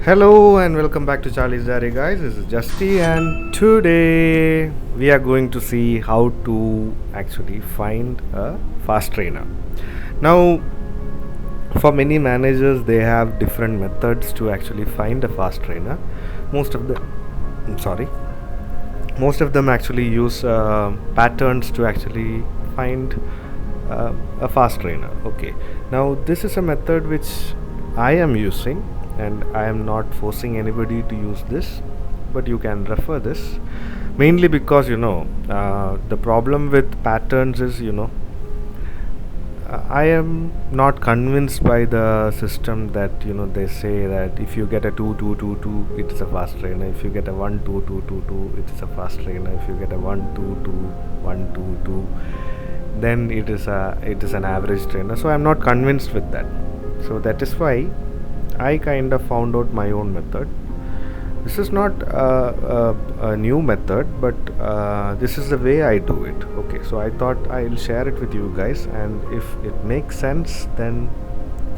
Hello and welcome back to Charlie's Diary Guys. This is Justy and today we are going to see how to actually find a fast trainer. Now, for many managers they have different methods to actually find a fast trainer. Most of the sorry, most of them actually use patterns to actually find a fast trainer. Okay, now this is a method which I am using, and I am not forcing anybody to use this, but you can refer this mainly because the problem with patterns is I am not convinced by the system that they say that if you get a 2 2 2 2 it is a fast trainer, if you get a 1 2 2 2 2 it is a fast trainer, if you get a 1 2 2 1 2 2 then it is an average trainer. So I am not convinced with that, so that is why I kind of found out my own method. This is not a new method, but this is the way I do it. Okay, so I thought I'll share it with you guys, and if it makes sense, then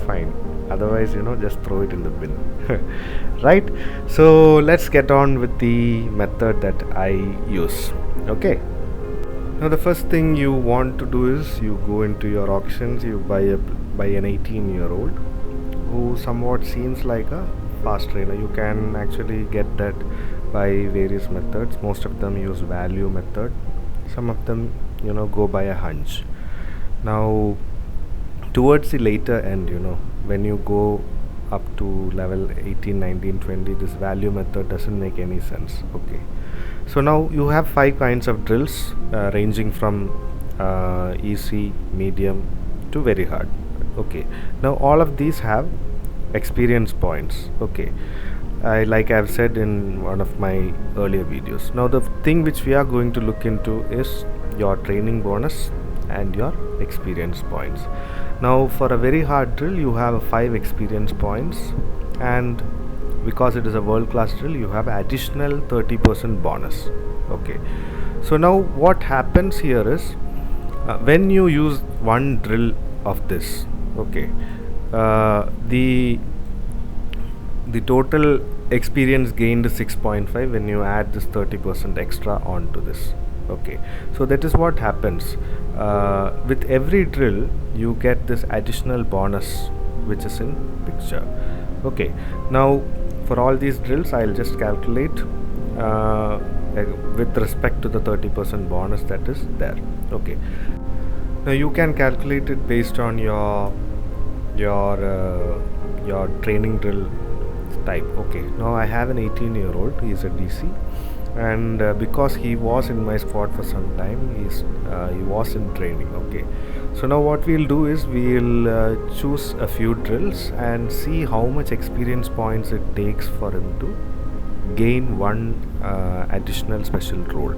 fine. Otherwise, just throw it in the bin. Right? So let's get on with the method that I use. Okay. Now the first thing you want to do is you go into your auctions, you buy an 18-year-old who somewhat seems like a fast trainer. You can actually get that by various methods. Most of them use value method. Some of them go by a hunch. Now towards the later end, when you go up to level 18, 19, 20, this value method doesn't make any sense. Okay, so now you have 5 kinds of drills ranging from easy, medium to very hard. Okay, now all of these have experience points. Okay, like I've said in one of my earlier videos. Now the thing which we are going to look into is your training bonus and your experience points. Now for a very hard drill you have 5 experience points, and because it is a world class drill you have additional 30% bonus. Okay, so now what happens here is when you use one drill of this, okay, the total experience gained is 6.5 when you add this 30% extra onto this. Okay, so that is what happens with every drill. You get this additional bonus which is in picture. Okay, now for all these drills I'll just calculate with respect to the 30% bonus that is there. Okay, now you can calculate it based on your training drill type. Okay, now I have an 18-year-old. He is a DC, and because he was in my squad for some time, he was in training. Okay, so now what we'll do is we'll choose a few drills and see how much experience points it takes for him to gain one additional special role.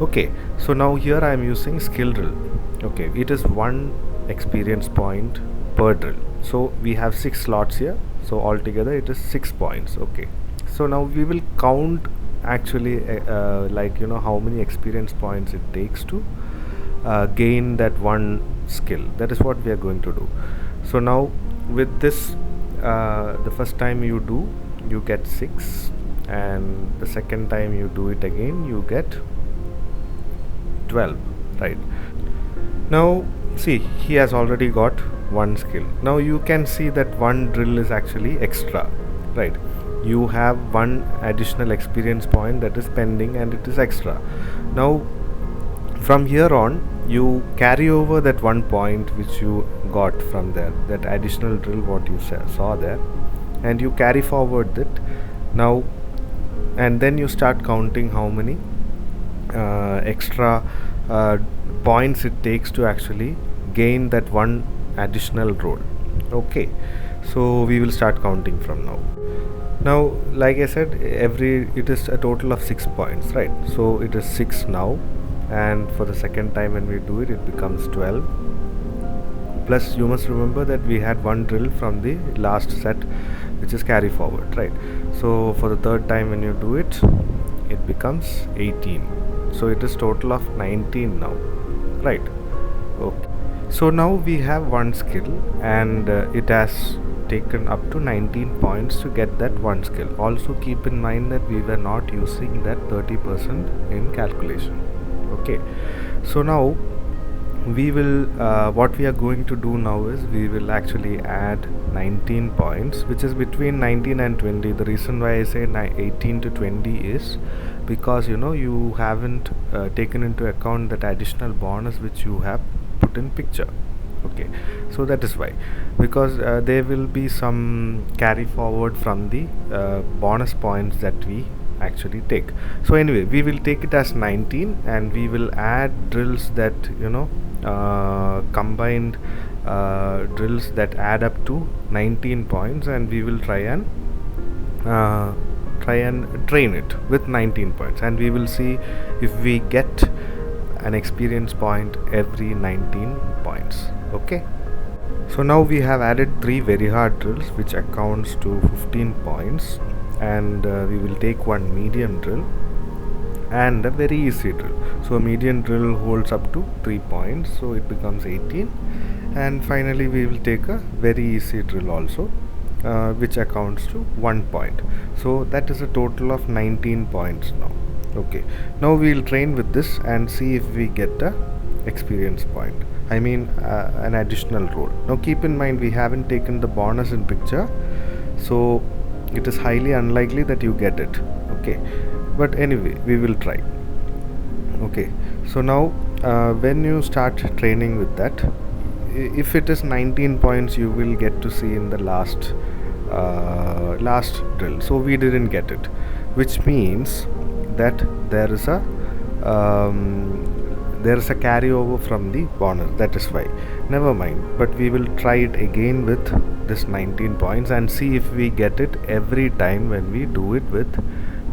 Okay, so now here I am using skill drill. Okay, it is 1 experience point per drill. So we have 6 slots here, so altogether it is 6 points. Okay, so now we will count actually how many experience points it takes to gain that one skill. That is what we are going to do. So now with this, the first time you do, you get 6, and the second time you do it again you get 12. Right, now see, he has already got 1 skill. Now you can see that 1 drill is actually extra. Right, you have 1 additional experience point that is pending and it is extra. Now from here on you carry over that 1 point which you got from there, that additional drill what you saw there, and you carry forward that now, and then you start counting how many extra points it takes to actually gain that 1 additional role. Okay, so we will start counting from now. Now like I said, it is a total of 6 points, right? So it is 6 now, and for the second time when we do it, it becomes 12. Plus you must remember that we had 1 drill from the last set which is carry forward, right? So for the third time when you do it, it becomes 18. So it is total of 19 now, right? Okay, so now we have 1 skill and it has taken up to 19 points to get that one skill. Also keep in mind that we were not using that 30% in calculation. Okay, so now we will what we are going to do now is we will actually add 19 points, which is between 19 and 20. The reason why I say 18 to 20 is because you haven't taken into account that additional bonus which you have put in picture. Okay, so that is why, because there will be some carry forward from the bonus points that we actually take. So anyway, we will take it as 19 and we will add drills that combined drills that add up to 19 points, and we will try and train it with 19 points, and we will see if we get an experience point every 19 points. Okay, so now we have added 3 very hard drills which accounts to 15 points, and we will take one medium drill and a very easy drill. So a medium drill holds up to 3 points, so it becomes 18, and finally we will take a very easy drill also, which accounts to 1 point. So that is a total of 19 points now. Okay, now we will train with this and see if we get a experience point, I mean an additional roll. Now keep in mind we haven't taken the bonus in picture, so it is highly unlikely that you get it. Okay, but anyway we will try. Okay, so now when you start training with that, if it is 19 points, you will get to see in the last drill. So we didn't get it, which means that there is a carryover from the bonus. That is why, never mind, but we will try it again with this 19 points and see if we get it every time when we do it with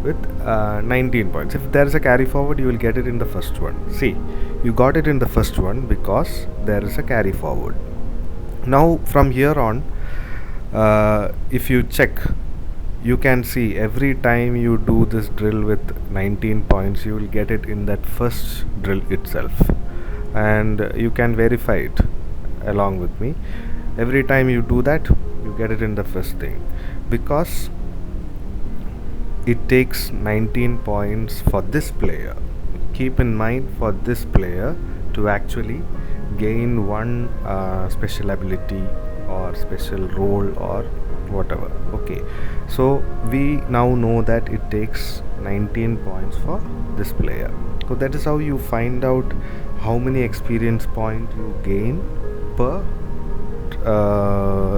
19 points. If there is a carry forward, you will get it in the first one. See, you got it in the first one because there is a carry forward. Now from here on, if you check, you can see every time you do this drill with 19 points, you will get it in that first drill itself, and you can verify it along with me. Every time you do that, you get it in the first thing, because it takes 19 points for this player. Keep in mind, for this player to actually gain one special ability or special role or whatever. Okay, so we now know that it takes 19 points for this player. So that is how you find out how many experience points you gain per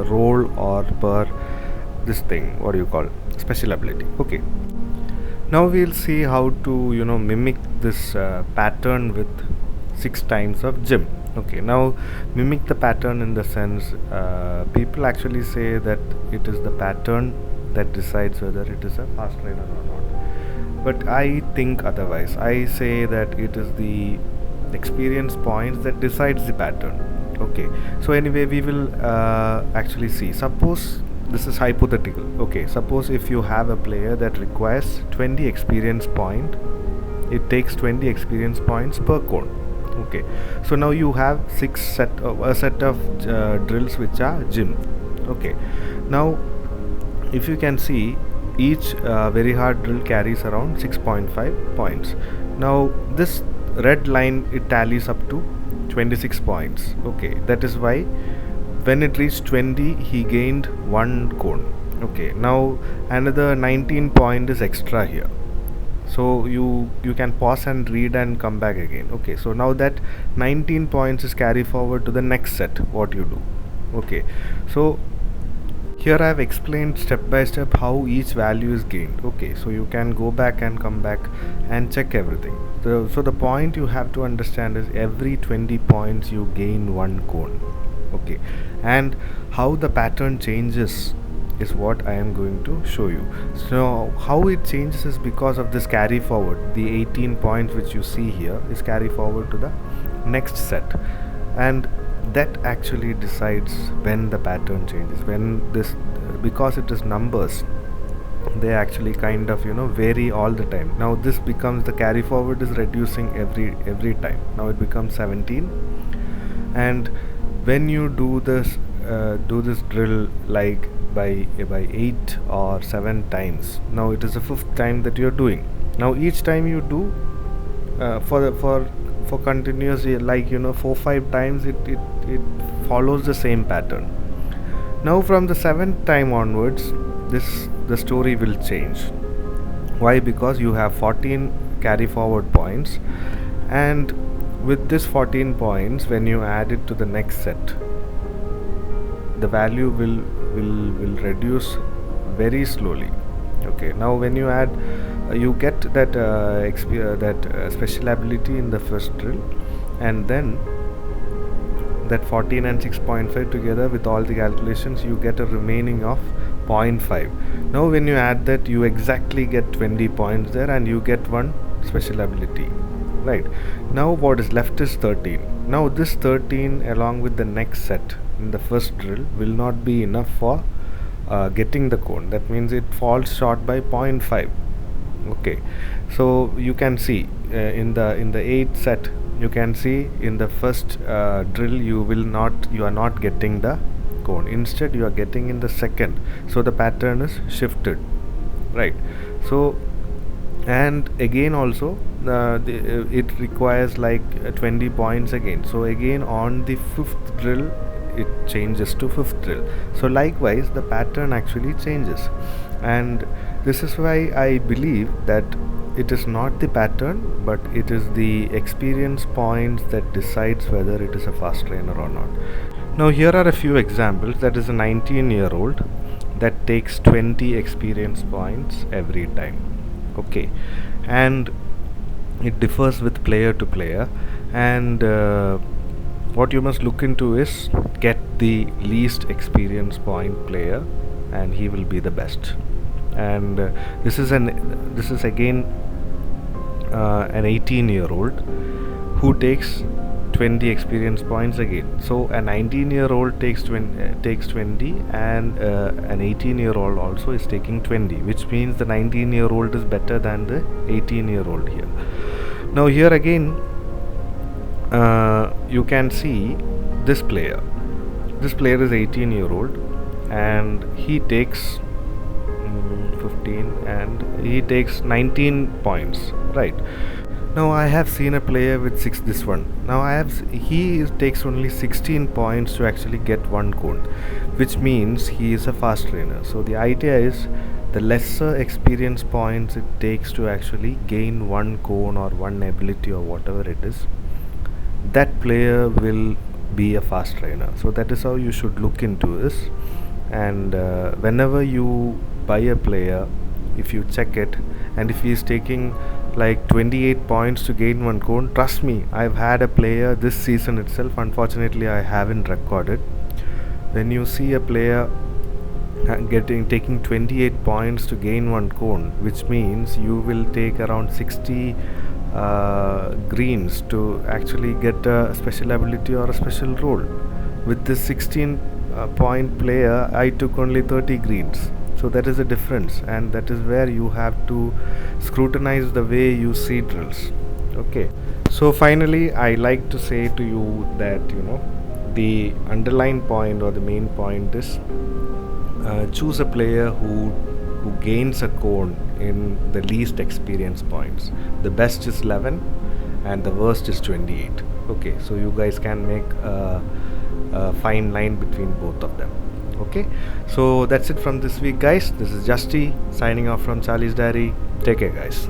role or per this thing, what do you call, special ability. Okay, now we'll see how to mimic this pattern with 6 times of gym. Okay, now mimic the pattern in the sense, people actually say that it is the pattern that decides whether it is a fast trainer or not, but I think otherwise. I say that it is the experience points that decides the pattern. Okay, so anyway we will actually see. Suppose this is hypothetical. Okay, suppose if you have a player that requires 20 experience point, it takes 20 experience points per cone. Okay, so now you have a set of drills which are gym. Okay, now if you can see, each very hard drill carries around 6.5 points. Now this red line, it tallies up to 26 points. Okay, that is why when it reached 20, he gained 1 cone. Okay, now another 19 point is extra here, so you can pause and read and come back again. Okay, so now that 19 points is carry forward to the next set, what you do. Okay, so here I have explained step by step how each value is gained. Okay, so you can go back and come back and check everything. So the point you have to understand is every 20 points you gain 1 cone. Okay, and how the pattern changes is what I am going to show you. So how it changes is because of this carry forward. The 18 points which you see here is carry forward to the next set, and that actually decides when the pattern changes. When this, because it is numbers, they actually kind of vary all the time. Now this becomes, the carry forward is reducing every time. Now it becomes 17, and when you do this do this drill like by 8 or 7 times. Now it is the fifth time that you're doing. Now each time you do for continuous, like 4-5 times, it follows the same pattern. Now from the seventh time onwards, the story will change. Why? Because you have 14 carry forward points, and with this 14 points, when you add it to the next set, the value will reduce very slowly. Okay, now when you add, you get that special ability in the first drill, and then that 14 and 6.5 together with all the calculations, you get a remaining of 0.5. Now when you add that, you exactly get 20 points there, and you get one special ability. Right, now what is left is 13. Now this 13 along with the next set in the first drill will not be enough for getting the cone. That means it falls short by 0.5. Okay, so you can see in the 8th set, you can see in the first drill you are not getting the cone. Instead you are getting in the second, so the pattern is shifted. Right, so and again also it requires like 20 points again. So again on the fifth drill it changes to fifth drill. So likewise the pattern actually changes, and this is why I believe that it is not the pattern, but it is the experience points that decides whether it is a fast trainer or not. Now here are a few examples. That is a 19-year-old that takes 20 experience points every time. Okay, and it differs with player to player, and what you must look into is get the least experience point player, and he will be the best. And this is again an 18-year-old who takes 20 experience points again. So a 19-year-old takes 20, and an 18-year-old also is taking 20, which means the 19-year-old is better than the 18-year-old here. Now here again you can see this player. This player is 18-year-old, and he takes 15, and he takes 19 points. Right, now I have seen a player with this one. Now he takes only 16 points to actually get one cone, which means he is a fast trainer. So the idea is, the lesser experience points it takes to actually gain one cone or one ability or whatever it is, that player will be a fast trainer. So that is how you should look into this. And whenever you buy a player, if you check it, and if he is taking like 28 points to gain one cone, trust me, I've had a player this season itself. Unfortunately I haven't recorded. When you see a player taking 28 points to gain one cone, which means you will take around 60 greens to actually get a special ability or a special role. With this 16 point player, I took only 30 greens. So that is a difference, and that is where you have to scrutinize the way you see drills. Okay, so finally I like to say to you that the underlying point or the main point is choose a player who gains a cone in the least experience points. The best is 11 and the worst is 28. Okay, so you guys can make a fine line between both of them. Okay, so that's it from this week, guys. This is Justy signing off from Charlie's Diary. Take care, guys.